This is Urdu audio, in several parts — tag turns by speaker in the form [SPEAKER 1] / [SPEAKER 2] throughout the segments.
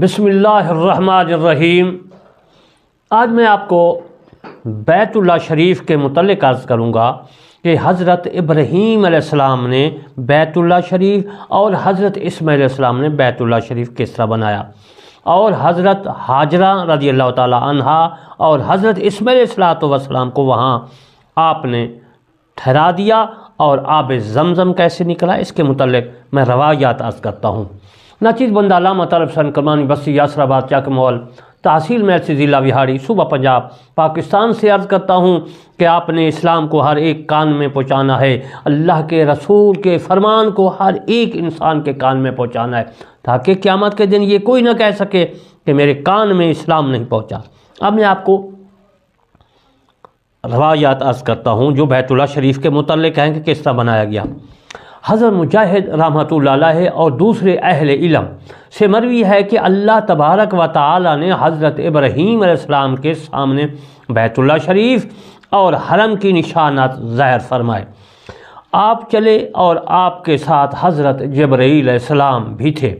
[SPEAKER 1] بسم اللہ الرحمن الرحیم۔ آج میں آپ کو بیت اللہ شریف کے متعلق عرض کروں گا کہ حضرت ابراہیم علیہ السلام نے بیت اللہ شریف اور حضرت اسماعیل علیہ السلام نے بیت اللہ شریف کس طرح بنایا، اور حضرت ہاجرہ رضی اللہ تعالی عنہا اور حضرت اسماعیل علیہ السلام کو وہاں آپ نے ٹھہرا دیا، اور آب زمزم کیسے نکلا اس کے متعلق میں روایات عرض کرتا ہوں۔ ناچیز بندہ علامہ طلب حسین کرمانی بستی یاسر آباد چاک مول تحصیل محرسی ضلع وہاڑی صوبہ پنجاب پاکستان سے عرض کرتا ہوں کہ آپ نے اسلام کو ہر ایک کان میں پہنچانا ہے، اللہ کے رسول کے فرمان کو ہر ایک انسان کے کان میں پہنچانا ہے، تاکہ قیامت کے دن یہ کوئی نہ کہہ سکے کہ میرے کان میں اسلام نہیں پہنچا۔ اب میں آپ کو روایات عرض کرتا ہوں جو بیت اللہ شریف کے متعلق ہیں کہ کس طرح بنایا گیا۔ حضرت مجاہد رحمۃ اللہ علیہ اور دوسرے اہل علم سے مروی ہے کہ اللہ تبارک و تعالی نے حضرت ابراہیم علیہ السلام کے سامنے بیت اللہ شریف اور حرم کی نشانات ظاہر فرمائے۔ آپ چلے اور آپ کے ساتھ حضرت جبرائیل علیہ السلام بھی تھے۔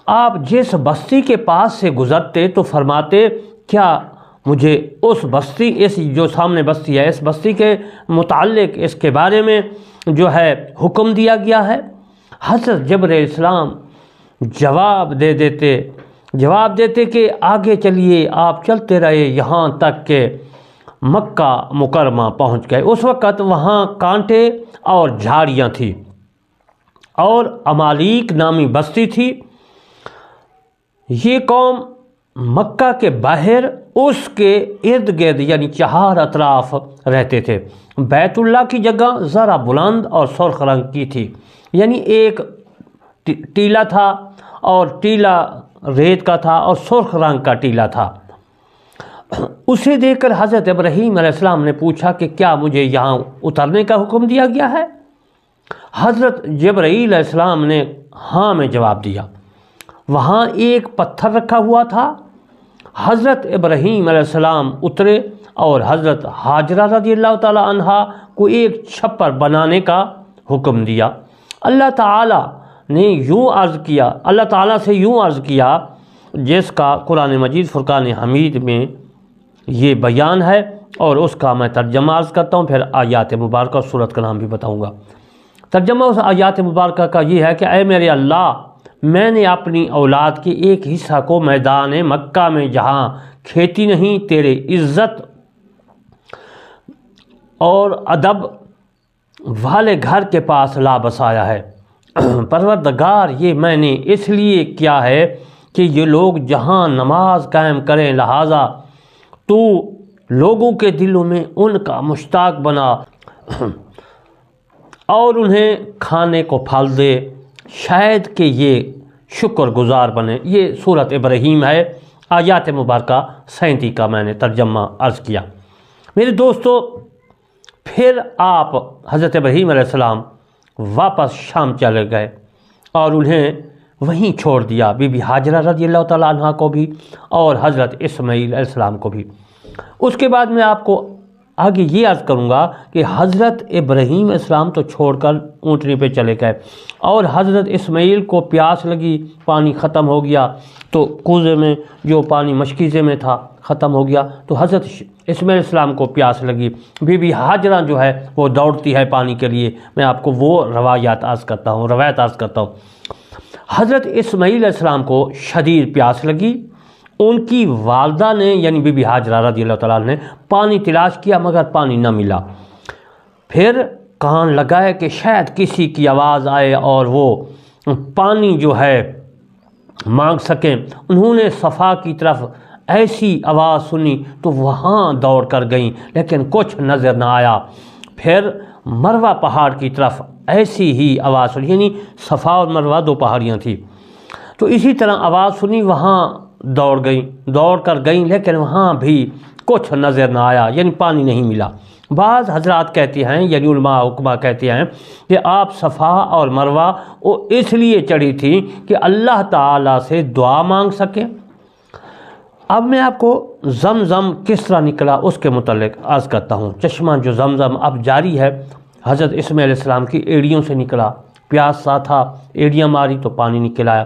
[SPEAKER 1] آپ جس بستی کے پاس سے گزرتے تو فرماتے، کیا مجھے اس بستی، اس جو سامنے بستی ہے، اس بستی کے متعلق اس کے بارے میں جو ہے حکم دیا گیا ہے؟ حضرت جبرائیل علیہ السلام جواب دیتے کہ آگے چلیے۔ آپ چلتے رہے یہاں تک کہ مکہ مکرمہ پہنچ گئے۔ اس وقت وہاں کانٹے اور جھاڑیاں تھیں اور امالیک نامی بستی تھی۔ یہ قوم مکہ کے باہر اس کے ارد گرد یعنی چہار اطراف رہتے تھے۔ بیت اللہ کی جگہ ذرا بلند اور سرخ رنگ کی تھی، یعنی ایک ٹیلہ تھا اور ٹیلہ ریت کا تھا اور سرخ رنگ کا ٹیلہ تھا۔ اسے دیکھ کر حضرت ابراہیم علیہ السلام نے پوچھا کہ کیا مجھے یہاں اترنے کا حکم دیا گیا ہے؟ حضرت جبرائیل علیہ السلام نے ہاں میں جواب دیا۔ وہاں ایک پتھر رکھا ہوا تھا۔ حضرت ابراہیم علیہ السلام اترے اور حضرت ہاجرہ رضی اللہ تعالی عنہا کو ایک چھپر بنانے کا حکم دیا۔ اللہ تعالیٰ سے یوں عرض کیا جس کا قرآن مجید فرقان حمید میں یہ بیان ہے، اور اس کا میں ترجمہ عرض کرتا ہوں، پھر آیات مبارکہ اور سورت کا نام بھی بتاؤں گا۔ ترجمہ اس آیات مبارکہ کا یہ ہے کہ اے میرے اللہ، میں نے اپنی اولاد کے ایک حصہ کو میدان مکہ میں جہاں کھیتی نہیں، تیرے عزت اور ادب والے گھر کے پاس لا بسایا ہے۔ پروردگار، یہ میں نے اس لیے کیا ہے کہ یہ لوگ جہاں نماز قائم کریں، لہٰذا تو لوگوں کے دلوں میں ان کا مشتاق بنا اور انہیں کھانے کو پھل دے، شاید کہ یہ شکر گزار بنے۔ یہ سورت ابراہیم ہے، آیات مبارکہ 37 کا میں نے ترجمہ عرض کیا۔ میرے دوستو، پھر آپ حضرت ابراہیم علیہ السلام واپس شام چلے گئے اور انہیں وہیں چھوڑ دیا، بی بی ہاجرہ رضی اللہ تعالیٰ عنہ کو بھی اور حضرت اسماعیل علیہ السلام کو بھی۔ اس کے بعد میں آپ کو آگے یہ عرض کروں گا کہ حضرت ابراہیم علیہ السلام تو چھوڑ کر اونٹنی پہ چلے گئے، اور حضرت اسماعیل کو پیاس لگی، پانی ختم ہو گیا، تو کوزے میں جو پانی مشکیزے میں تھا ختم ہو گیا، تو حضرت اسماعیل علیہ السلام کو پیاس لگی۔ بی بی ہاجرہ جو ہے وہ دوڑتی ہے پانی کے لیے۔ میں آپ کو وہ روایت عرض کرتا ہوں۔ حضرت اسماعیل علیہ السلام کو شدید پیاس لگی۔ ان کی والدہ نے یعنی بی بی ہاجرہ رضی اللہ تعالیٰ نے پانی تلاش کیا مگر پانی نہ ملا۔ پھر کان لگائے کہ شاید کسی کی آواز آئے اور وہ پانی جو ہے مانگ سکیں۔ انہوں نے صفا کی طرف ایسی آواز سنی تو وہاں دوڑ کر گئیں، لیکن کچھ نظر نہ آیا۔ پھر مروہ پہاڑ کی طرف ایسی ہی آواز سنی، یعنی صفا اور مروہ دو پہاڑیاں تھیں، تو اسی طرح آواز سنی، وہاں دوڑ کر گئیں، لیکن وہاں بھی کچھ نظر نہ آیا، یعنی پانی نہیں ملا۔ بعض حضرات کہتے ہیں، یعنی علماء حکمہ کہتے ہیں کہ آپ صفا اور مروہ وہ اس لیے چڑھی تھی کہ اللہ تعالیٰ سے دعا مانگ سکیں۔ اب میں آپ کو زمزم کس طرح نکلا اس کے متعلق عرض کرتا ہوں۔ چشمہ جو زمزم اب جاری ہے، حضرت اسماعیل علیہ السلام کی ایڑیوں سے نکلا، پیاس سا تھا، ایڑیاں ماری تو پانی نکل آیا۔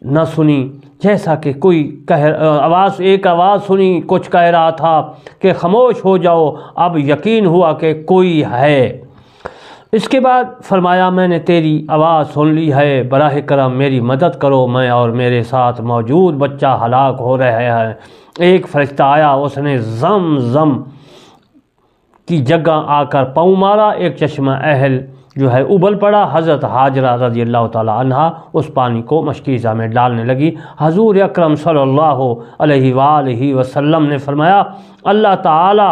[SPEAKER 1] نہ سنی، جیسا کہ کوئی ایک آواز سنی، کچھ کہہ رہا تھا کہ خاموش ہو جاؤ، اب یقین ہوا کہ کوئی ہے۔ اس کے بعد فرمایا میں نے تیری آواز سن لی ہے، براہ کرم میری مدد کرو، میں اور میرے ساتھ موجود بچہ ہلاک ہو رہے ہیں۔ ایک فرشتہ آیا، اس نے زمزم کی جگہ آ کر پاؤں مارا، ایک چشمہ اہل جو ہے ابل پڑا۔ حضرت ہاجرہ رضی اللہ تعالی عنہا اس پانی کو مشکیزہ میں ڈالنے لگی۔ حضور اکرم صلی اللہ علیہ وآلہ وسلم نے فرمایا اللہ تعالی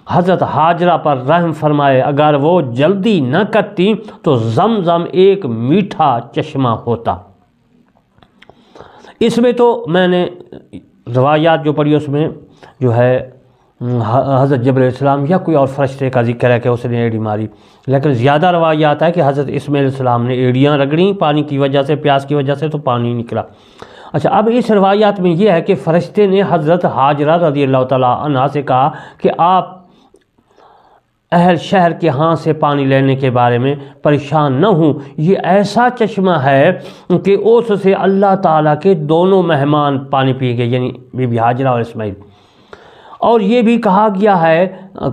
[SPEAKER 1] حضرت ہاجرہ پر رحم فرمائے، اگر وہ جلدی نہ کرتی تو زمزم ایک میٹھا چشمہ ہوتا۔ اس میں تو میں نے روایات جو پڑھی اس میں جو ہے حضرت جبرائیل علیہ السلام یا کوئی اور فرشتے کا ذکر ہے کہ اس نے ایڑی ماری، لیکن زیادہ روایات ہے کہ حضرت اسماعیل علیہ السلام نے ایڑیاں رگڑیں پانی کی وجہ سے، پیاس کی وجہ سے، تو پانی نکلا۔ اچھا، اب اس روایات میں یہ ہے کہ فرشتے نے حضرت ہاجرہ رضی اللہ تعالیٰ عنہا سے کہا کہ آپ اہل شہر کے ہاں سے پانی لینے کے بارے میں پریشان نہ ہوں، یہ ایسا چشمہ ہے کہ اس سے اللہ تعالیٰ کے دونوں مہمان پانی پی گئے، یعنی بی بی ہاجرہ اور اسماعیل۔ اور یہ بھی کہا گیا ہے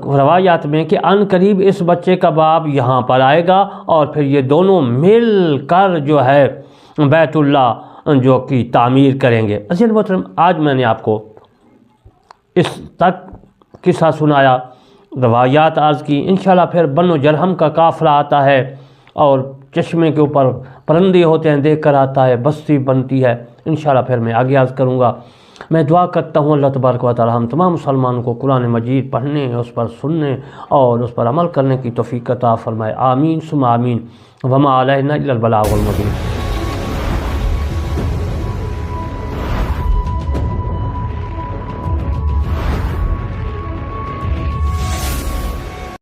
[SPEAKER 1] روایات میں کہ ان قریب اس بچے کا باپ یہاں پر آئے گا اور پھر یہ دونوں مل کر جو ہے بیت اللہ جو کی تعمیر کریں گے۔ عزیز محترم، آج میں نے آپ کو اس تک قصہ سنایا، روایات عرض کی۔ انشاءاللہ پھر بنو جرہم کا قافلہ آتا ہے اور چشمے کے اوپر پرندے ہوتے ہیں، دیکھ کر آتا ہے، بستی بنتی ہے۔ انشاءاللہ پھر میں آگے عرض کروں گا۔ میں دعا کرتا ہوں اللہ تبارک و تعالی ہم تمام مسلمانوں کو قرآن مجید پڑھنے، اس پر سننے اور اس پر عمل کرنے کی توفیق عطا فرمائے۔ آمین ثم آمین۔ وما علینا الا البلاغ المبین۔